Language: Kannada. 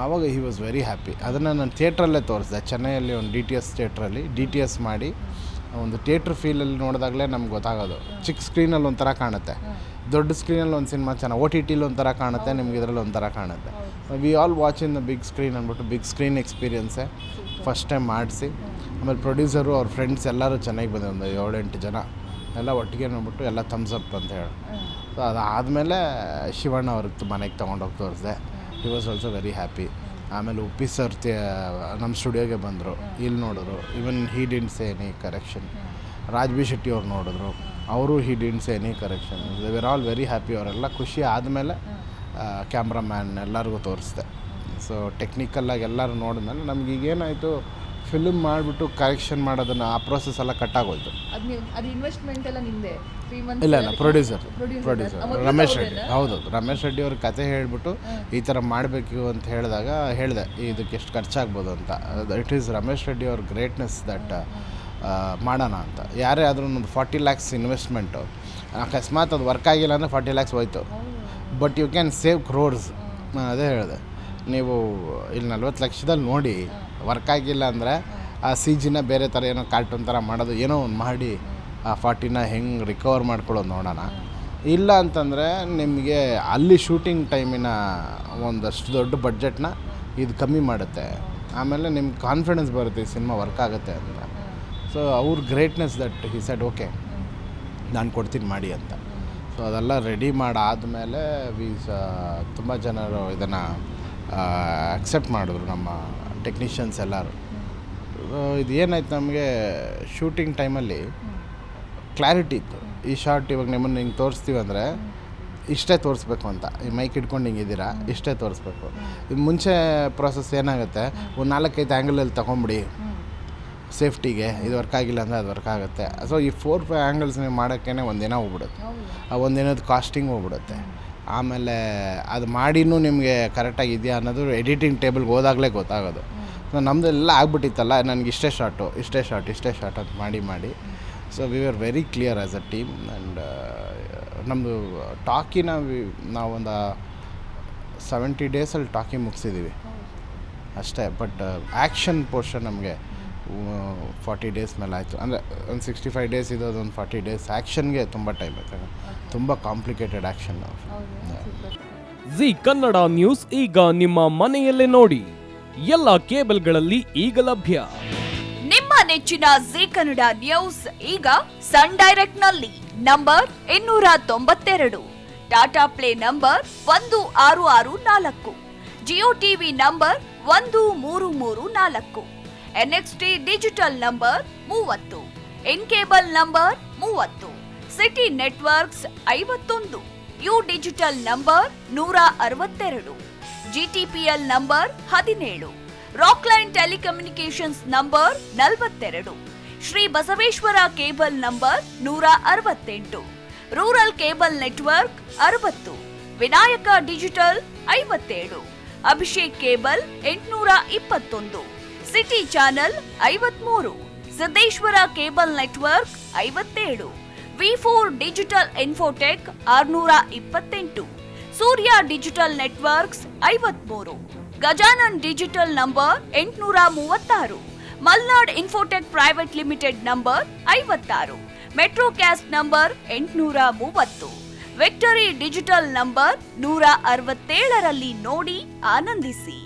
ಆವಾಗ ಹಿ ವಾಸ್ ವೆರಿ ಹ್ಯಾಪಿ. ಅದನ್ನು ನಾನು ಥಿಯೇಟ್ರಲ್ಲೇ ತೋರಿಸಿದೆ, ಚೆನ್ನೈಯಲ್ಲಿ ಒಂದು DTS ಥಿಯೇಟ್ರಲ್ಲಿ DTS ಮಾಡಿ ಒಂದು ಥಿಯೇಟ್ರ್ ಫೀಲಲ್ಲಿ ನೋಡಿದಾಗಲೇ ನಮ್ಗೆ ಗೊತ್ತಾಗೋದು. ಚಿಕ್ಕ ಸ್ಕ್ರೀನಲ್ಲಿ ಒಂಥರ ಕಾಣುತ್ತೆ, ದೊಡ್ಡ ಸ್ಕ್ರೀನಲ್ಲಿ ಒಂದು ಸಿನಿಮಾ ಚೆನ್ನಾಗಿ, OTTಲಿ ಒಂಥರ ಕಾಣುತ್ತೆ, ನಿಮ್ಗೆ ಇದರಲ್ಲಿ ಒಂಥರ ಕಾಣುತ್ತೆ. We all watch in the big screen ಅಂದ್ಬಿಟ್ಟು ಬಿಗ್ ಸ್ಕ್ರೀನ್ ಎಕ್ಸ್ಪೀರಿಯನ್ಸೇ ಫಸ್ಟ್ ಟೈಮ್ ಮಾಡಿಸಿ, ಆಮೇಲೆ ಪ್ರೊಡ್ಯೂಸರು ಅವ್ರ ಫ್ರೆಂಡ್ಸ್ ಎಲ್ಲರೂ ಚೆನ್ನಾಗಿ ಬಂದೆ, ಒಂದು 7-8 ಜನ ಎಲ್ಲ ಒಟ್ಟಿಗೆ ನೋಡ್ಬಿಟ್ಟು ಎಲ್ಲ ಥಮ್ಸ್ ಅಪ್ ಅಂತ ಹೇಳಿ. ಸೊ ಅದಾದಮೇಲೆ ಶಿವಣ್ಣ ಅವ್ರಿಗೆ ಮನೆಗೆ ತೊಗೊಂಡೋಗಿ ತೋರಿಸಿದೆ. He was also very happy. ಆಮೇಲೆ ಉಪ್ಪಿ ಸರ್ ನಮ್ಮ ಸ್ಟುಡಿಯೋಗೆ ಬಂದರು, ಇಲ್ಲಿ ನೋಡಿದ್ರು. Even he didn't say any correction. Raj B Shetty ಅವ್ರು ನೋಡಿದ್ರು, ಅವರು ಹಿ didn't say any correction. They were all very happy. ಅವರೆಲ್ಲ ಖುಷಿ ಆದಮೇಲೆ ಕ್ಯಾಮ್ರಾಮ್ಯಾನ್ ಎಲ್ಲರಿಗೂ ತೋರಿಸ್ದೆ. ಸೊ ಟೆಕ್ನಿಕಲ್ಲಾಗಿ ಎಲ್ಲರೂ ನೋಡಿದ್ಮೇಲೆ ನಮ್ಗೆ ಈಗೇನಾಯಿತು, ಫಿಲ್ಮ್ ಮಾಡಿಬಿಟ್ಟು ಕರೆಕ್ಷನ್ ಮಾಡೋದನ್ನು ಆ ಪ್ರೋಸೆಸ್ ಎಲ್ಲ ಕಟ್ಟಾಗೋಯ್ತು. ಅದು ಇನ್ವೆಸ್ಟ್ಮೆಂಟ್ ಎಲ್ಲ ನಿಂದೆ? ಇಲ್ಲ ಪ್ರೊಡ್ಯೂಸರ್ ರಮೇಶ್ ರೆಡ್ಡಿ. ಹೌದು, ರಮೇಶ್ ರೆಡ್ಡಿ ಅವ್ರ ಕತೆ ಹೇಳಿಬಿಟ್ಟು ಈ ಥರ ಮಾಡಬೇಕು ಅಂತ ಹೇಳಿದಾಗ ಹೇಳಿದೆ ಇದಕ್ಕೆ ಎಷ್ಟು ಖರ್ಚಾಗ್ಬೋದು ಅಂತ. ಇಟ್ ಈಸ್ ರಮೇಶ್ ರೆಡ್ಡಿ ಅವ್ರ ಗ್ರೇಟ್ನೆಸ್ ದಟ್ ಮಾಡೋಣ ಅಂತ. ಯಾರೇ ಆದರೂ ಒಂದು 40 lakhs ಇನ್ವೆಸ್ಟ್ಮೆಂಟು, ಅಕಸ್ಮಾತ್ ಅದು ವರ್ಕ್ ಆಗಿಲ್ಲ ಅಂದರೆ 40 lakhs ಹೋಯ್ತು, but you can save crores. ನಾನು ಅದೇ ಹೇಳಿದೆ, ನೀವು ಇಲ್ಲಿ 40 ಲಕ್ಷದಲ್ಲಿ ನೋಡಿ ವರ್ಕ್ ಆಗಿಲ್ಲ ಅಂದರೆ ಆ CGನ ಬೇರೆ ಥರ ಏನೋ ಕಾರ್ಟೂನ್ ಥರ ಮಾಡೋದು, ಏನೋ ಒಂದು ಮಾಡಿ ಆ 40ನ ಹೆಂಗೆ ರಿಕವರ್ ಮಾಡ್ಕೊಳ್ಳೋದು ನೋಡೋಣ. ಇಲ್ಲ ಅಂತಂದರೆ ನಿಮಗೆ ಅಲ್ಲಿ ಶೂಟಿಂಗ್ ಟೈಮಿನ ಒಂದಷ್ಟು ದೊಡ್ಡ ಬಡ್ಜೆಟ್ನ ಇದು ಕಮ್ಮಿ ಮಾಡುತ್ತೆ. ಆಮೇಲೆ ನಿಮ್ಗೆ ಕಾನ್ಫಿಡೆನ್ಸ್ ಬರುತ್ತೆ ಈ ಸಿನಿಮಾ ವರ್ಕ್ ಆಗುತ್ತೆ ಅಂತ. ಸೊ ಅವ್ರ greatness that he said okay ನಾನು ಕೊಡ್ತೀನಿ ಮಾಡಿ ಅಂತ. ಸೊ ಅದೆಲ್ಲ ರೆಡಿ ಮಾಡಾದಮೇಲೆ ತುಂಬ ಜನರು ಇದನ್ನು ಅಕ್ಸೆಪ್ಟ್ ಮಾಡಿದ್ರು, ನಮ್ಮ ಟೆಕ್ನಿಷಿಯನ್ಸ್ ಎಲ್ಲರೂ. ಇದು ಏನಾಯ್ತು, ನಮಗೆ ಶೂಟಿಂಗ್ ಟೈಮಲ್ಲಿ ಕ್ಲಾರಿಟಿ ಇತ್ತು. ಈ ಶಾರ್ಟ್ ಇವಾಗ ನಿಮ್ಮನ್ನು ಹಿಂಗೆ ತೋರಿಸ್ತೀವಿ ಅಂದರೆ ಇಷ್ಟೇ ತೋರಿಸ್ಬೇಕು ಅಂತ, ಈ ಮೈಕ್ ಇಟ್ಕೊಂಡು ಹಿಂಗಿದ್ದೀರಾ ಇಷ್ಟೇ ತೋರಿಸ್ಬೇಕು. ಇದು ಮುಂಚೆ ಪ್ರೊಸೆಸ್ ಏನಾಗುತ್ತೆ, ಒಂದು 4-5 ಆ್ಯಂಗಲಲ್ಲಿ ತೊಗೊಂಬಿಡಿ ಸೇಫ್ಟಿಗೆ, ಇದು ವರ್ಕ್ ಆಗಿಲ್ಲ ಅಂದರೆ ಅದು ವರ್ಕ್ ಆಗುತ್ತೆ. ಸೊ ಈ 4-5 ಆ್ಯಂಗಲ್ಸ್ ನೀವು ಮಾಡೋಕ್ಕೇ ಒಂದಿನ ಹೋಗ್ಬಿಡುತ್ತೆ, ಆ ಒಂದಿನದ ಕಾಸ್ಟಿಂಗ್ ಹೋಗ್ಬಿಡುತ್ತೆ. ಆಮೇಲೆ ಅದು ಮಾಡಿನೂ ನಿಮಗೆ ಕರೆಕ್ಟಾಗಿ ಇದೆಯಾ ಅನ್ನೋದು ಎಡಿಟಿಂಗ್ ಟೇಬಲ್ಗೆ ಹೋದಾಗಲೇ ಗೊತ್ತಾಗೋದು. ಸೊ ನಮ್ಮದೆಲ್ಲ ಆಗ್ಬಿಟ್ಟಿತ್ತಲ್ಲ, ನನಗೆ ಇಷ್ಟೇ ಶಾರ್ಟ್ ಅಂತ ಮಾಡಿ so we are very clear as a team. And ನಮ್ಮದು ಟಾಕಿನ ನಾವೊಂದು 70 ಡೇಸಲ್ಲಿ ಟಾಕಿ ಮುಗಿಸಿದ್ದೀವಿ ಅಷ್ಟೇ. ಬಟ್ ಆ್ಯಕ್ಷನ್ ಪೋರ್ಷನ್ ನಮಗೆ 40 ಡೇಸ್ ಮೇಲೆ ಆಯಿತು. ಅಂದರೆ ಒಂದು 65 ಡೇಸ್ ಇರೋದು, ಒಂದು 40 ಡೇಸ್ ಆ್ಯಕ್ಷನ್ಗೆ ತುಂಬ ಟೈಮ್ ಬೇಕಾಗುತ್ತೆ. ತುಂಬ complicated action. G Kannada news ಈಗ ನಿಮ್ಮ ಮನೆಯಲ್ಲೇ ನೋಡಿ, ಎಲ್ಲ ಕೇಬಲ್ಗಳಲ್ಲಿ ಈಗ ಲಭ್ಯ. ನಿಮ್ಮ ನೆಚ್ಚಿನ ಜಿ ಕನ್ನಡ ನ್ಯೂಸ್ ಈಗ ಸನ್ ಡೈರೆಕ್ಟ್ ನಲ್ಲಿ number 292, Tata play number 1664, Jio TV number 1334, NXT digital number 30, in cable number 30, city networks 51, U digital number 162, GTPL number 17, Rockline telecommunications number 42, Shri Basaveshwara cable number 168, rural cable network 60, Vinayaka digital 57, Abhishek cable 821, city channel 53, Siddeshwara cable network 57, V4 digital Infotech 628, Surya digital networks 53, Gajanan digital number 836, Malnad Infotech Private Limited number 56, Metrocast number 830, Victory Digital number 167ರಲ್ಲಿ ನೋಡಿ ಆನಂದಿಸಿ.